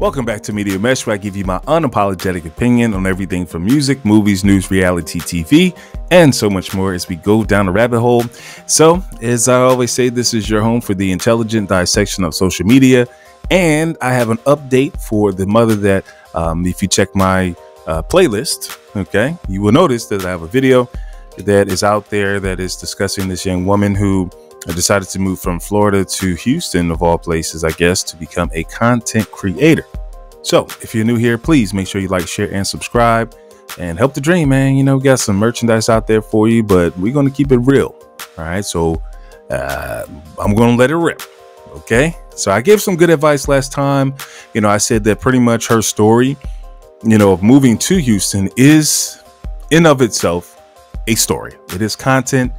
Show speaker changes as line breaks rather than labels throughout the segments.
Welcome back to Media Mesh, where I give you my unapologetic opinion on everything from music, movies, news, reality TV, and so much more as we go down the rabbit hole. So, as I always say, this is your home for the intelligent dissection of social media. And I have an update for the mother that, if you check my playlist, okay, you will notice that I have a video that is out there that is discussing this young woman who decided to move from Florida to Houston, of all places, I guess, to become a content creator. So if you're new here, please make sure you like, share, and subscribe and help the dream, man. You know, we got some merchandise out there for you, but we're going to keep it real. All right. So I'm going to let it rip. OK, so I gave some good advice last time. You know, I said that pretty much her story, you know, of moving to Houston is in of itself a story. It is content.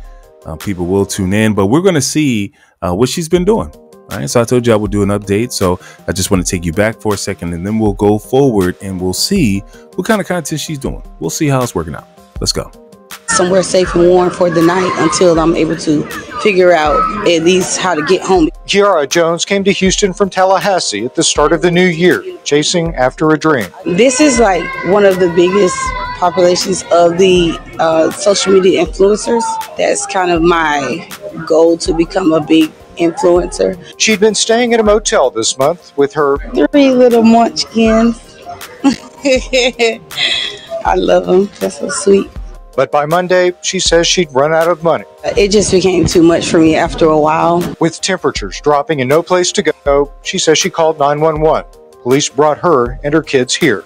People will tune in, but we're going to see what she's been doing. All right. So I told you I would do an update. So I just want to take you back for a second and then we'll go forward and we'll see what kind of content she's doing. We'll see how it's working out. Let's go.
Somewhere safe and warm for the night until I'm able to figure out at least how to get home.
Kiara Jones came to Houston from Tallahassee at the start of the new year, chasing after a dream.
This is like one of the biggest populations of the social media influencers. That's kind of my goal, to become a big influencer.
She'd been staying at a motel this month with her
3 little munchkins. I love them. That's so sweet.
But by Monday, she says she'd run out of money.
It just became too much for me after a while.
With temperatures dropping and no place to go, she says she called 911. Police brought her and her kids here.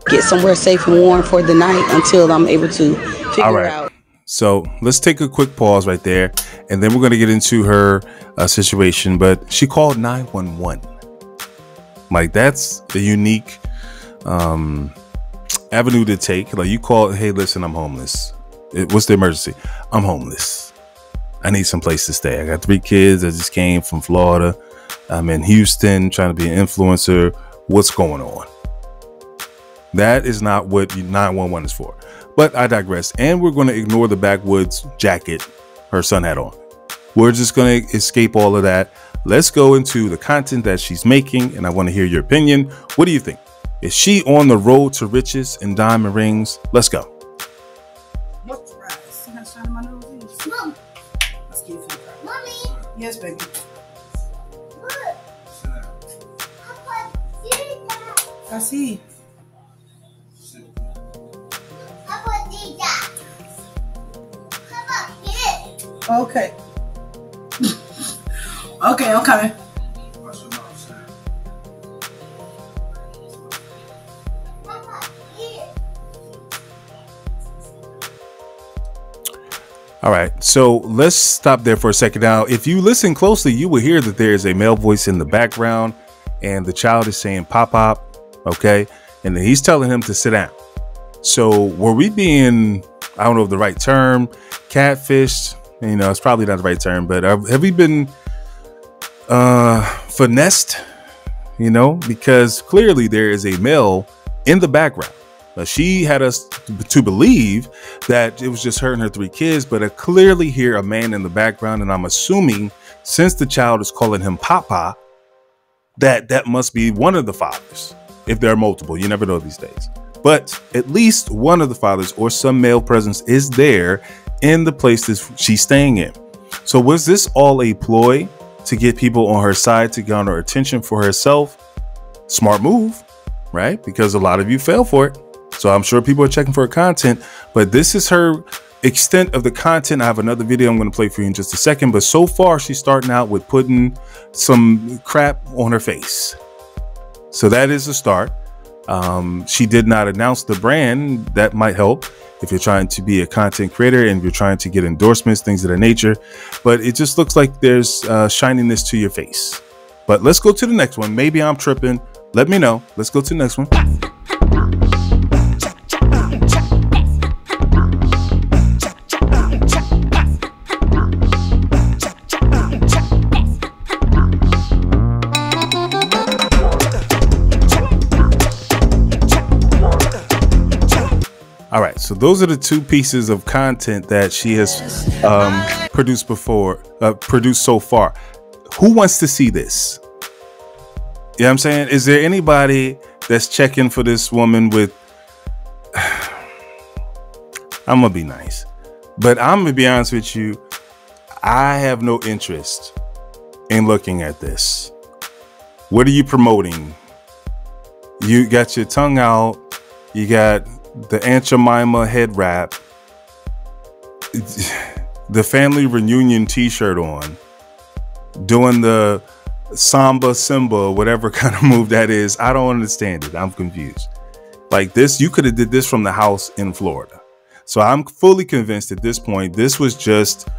Get somewhere safe and warm for the night until I'm able to figure out.
So let's take a quick pause right there, and then we're going to get into her situation. But she called 911. Like, that's a unique avenue to take. Like, you call, hey, listen, I'm homeless. What's the emergency? I'm homeless. I need some place to stay. I got 3 kids. I just came from Florida. I'm in Houston trying to be an influencer. What's going on? That is not what 911 is for. But I digress. And we're going to ignore the backwoods jacket her son had on. We're just going to escape all of that. Let's go into the content that she's making. And I want to hear your opinion. What do you think? Is she on the road to riches and diamond rings? Let's go.
Mommy. Yes, baby. Look. I see. Okay. Okay, okay.
All right, so let's stop there for a second. Now, if you listen closely, you will hear that there is a male voice in the background and the child is saying pop pop. OK, and then he's telling him to sit down. So were we being, I don't know if the right term, catfished? You know, it's probably not the right term, but have we been finessed? You know, because clearly there is a male in the background. She had us to believe that it was just her and her 3 kids, but I clearly hear a man in the background. And I'm assuming, since the child is calling him Papa, that must be one of the fathers. If there are multiple, you never know these days. But at least one of the fathers or some male presence is there in the place that she's staying in. So was this all a ploy to get people on her side, to garner attention for herself? Smart move, right? Because a lot of you fell for it. So I'm sure people are checking for her content, but this is her extent of the content. I have another video I'm going to play for you in just a second. But so far, she's starting out with putting some crap on her face. So that is a start. She did not announce the brand. That might help if you're trying to be a content creator and you're trying to get endorsements, things of that nature. But it just looks like there's shininess to your face. But let's go to the next one. Maybe I'm tripping. Let me know. Let's go to the next one. All right, so those are the 2 pieces of content that she has produced so far. Who wants to see this? You know what I'm saying? Is there anybody that's checking for this woman with, I'm gonna be nice, but I'm gonna be honest with you, I have no interest in looking at this. What are you promoting? You got your tongue out, you got the Aunt Jemima head wrap, the family reunion t-shirt on, doing the samba, simba, whatever kind of move that is. I don't understand it. I'm confused. Like this, you could have did this from the house in Florida. So I'm fully convinced at this point, this was just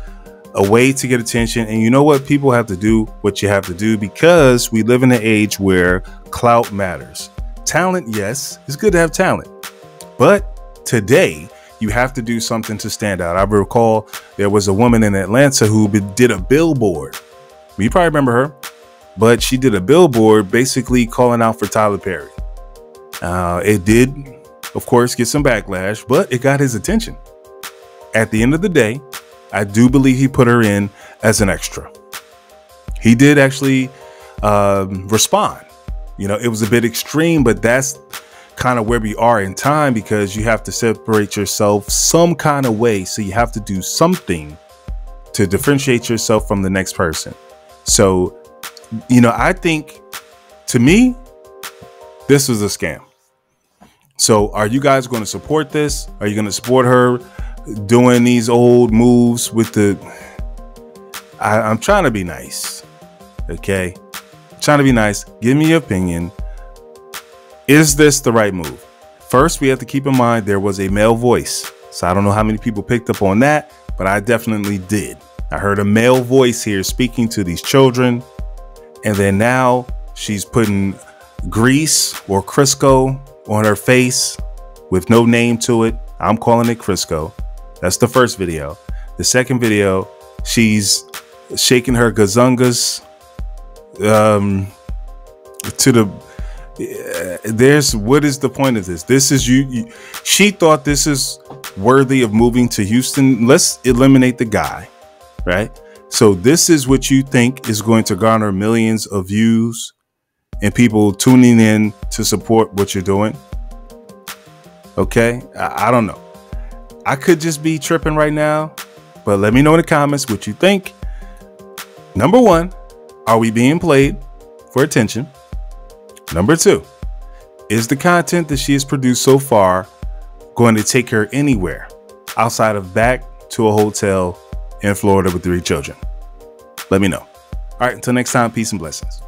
a way to get attention. And you know what? People have to do what you have to do because we live in an age where clout matters. Talent, yes, it's good to have talent. But today, you have to do something to stand out. I recall there was a woman in Atlanta who did a billboard. You probably remember her, but she did a billboard basically calling out for Tyler Perry. It did, of course, get some backlash, but it got his attention. At the end of the day, I do believe he put her in as an extra. He did actually respond. You know, it was a bit extreme, but that's kind of where we are in time because you have to separate yourself some kind of way. So you have to do something to differentiate yourself from the next person. So, you know, I think to me, this was a scam. So are you guys going to support this? Are you going to support her doing these old moves with the, I'm trying to be nice. Okay. I'm trying to be nice. Give me your opinion. Is this the right move? First, we have to keep in mind there was a male voice. So I don't know how many people picked up on that, but I definitely did. I heard a male voice here speaking to these children. And then now she's putting grease or Crisco on her face with no name to it. I'm calling it Crisco. That's the first video. The second video, she's shaking her gazungas to the, what is the point of this? This is she thought this is worthy of moving to Houston. Let's eliminate the guy, right? So this is what you think is going to garner millions of views and people tuning in to support what you're doing. Okay. I don't know. I could just be tripping right now, but let me know in the comments what you think. Number one, are we being played for attention? Number two, is the content that she has produced so far going to take her anywhere outside of back to a hotel in Florida with 3 children? Let me know. All right, until next time, peace and blessings.